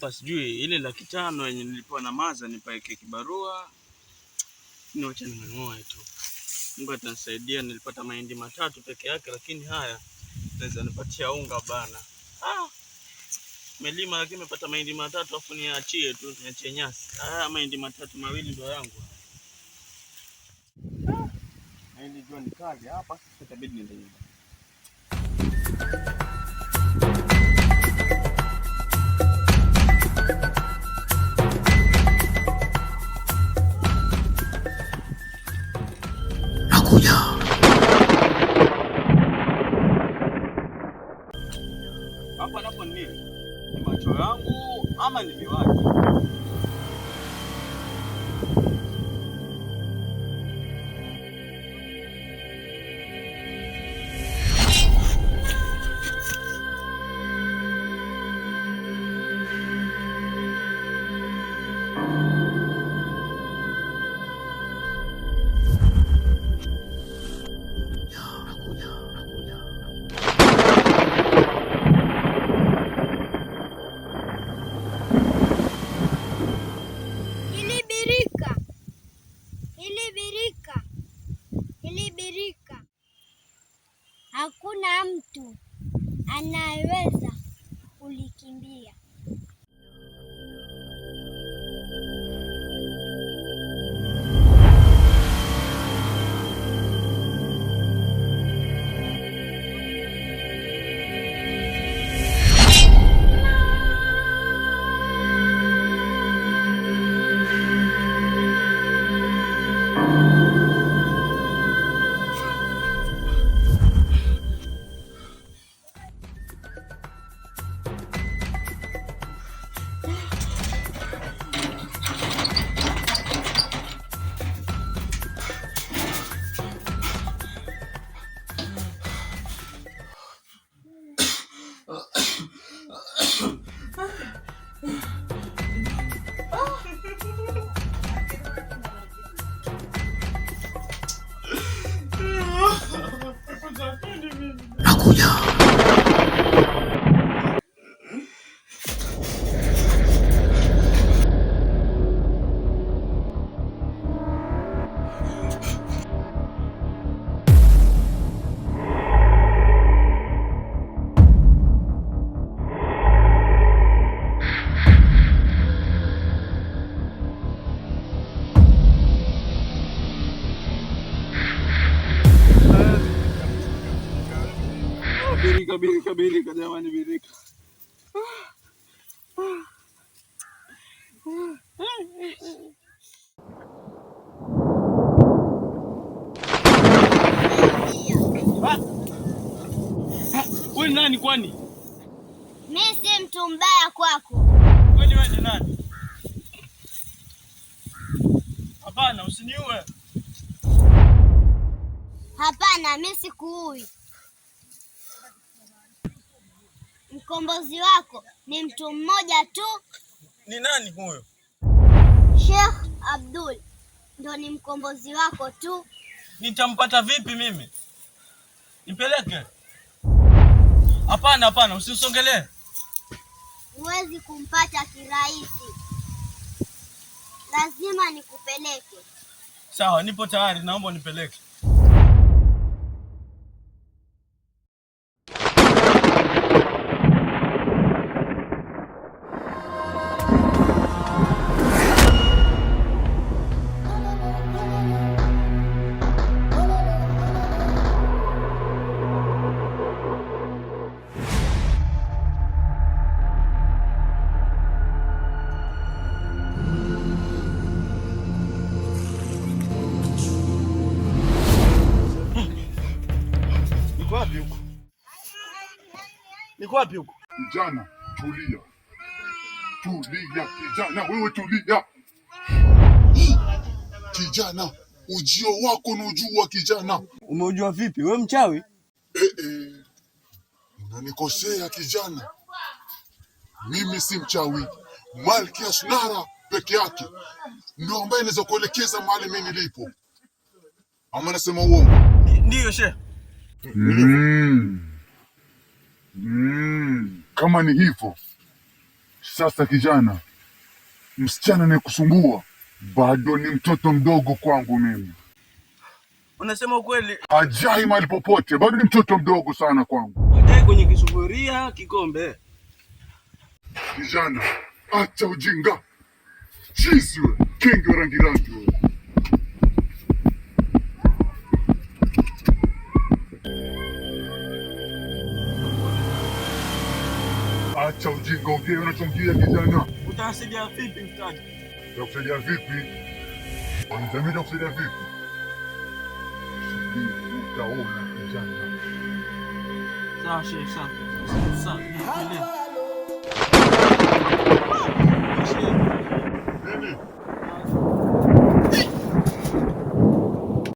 hapa sijui ile 500 yenye nilipewa na Maza nipaeke kibarua. Niache ningoe tu. Mungu atanisaidia. Nilipata mahindi 3 peke yake, lakini haya naweza nipatia unga bana. Melima lakini nimepata mahindi 3 afu niachie tu, niachie nyasi. Mahindi 3 mawili ndio yangu. Mahindi jua ni kali hapa, sasa itabidi niende nyumbani. Hapa napo nini? Ni macho yangu ama ni miwani? Hili birika hakuna mtu anayeweza kulikimbia. Birika jamani, birika. Wewe nani kwani? Mimi si mtu mbaya kwako. Wewe ni nani? Hapana, usiniue. Hapana, mimi sikuui. Mkombozi wako ni mtu mmoja tu. Ni nani huyo? Sheikh Abdul ndo ni mkombozi wako tu. Nitampata vipi mimi? Nipeleke? Hapana, usisongelee. Huwezi kumpata kirahisi. Lazima nikupeleke. Sawa, nipo tayari, naomba nipeleke. Niko wapi huko? Kijana, tulia. Tulia kijana, wewe tulia. Kijana, ujio wako unajua kijana. Umeujua vipi? Wewe mchawi? Unanikosea kijana. Mimi si mchawi. Malkia Snara peke yake ndio ambaye anaweza kuelekeza mahali mimi nilipo. Ama nasema uongo? Ndiyo shehe. Kama ni hivyo, Sasa kijana, msichana anayekusumbua bado ni mtoto mdogo kwangu mimi. Unasema ukweli? Hajai mahali popote, bado ni mtoto mdogo sana kwangu. Hajai kwenye kisufuria, kikombe. Kijana, acha ujinga. Chizi we, kingi wa rangi rangi we. Acha ujinga, ongea unachomjia kijana. Utasaidia vipi mtaji? Utakusaidia vipi? Wanizamini kusaidia vipi? Utaona kijana. Sawa shehe, sawa. Sawa, niendelee.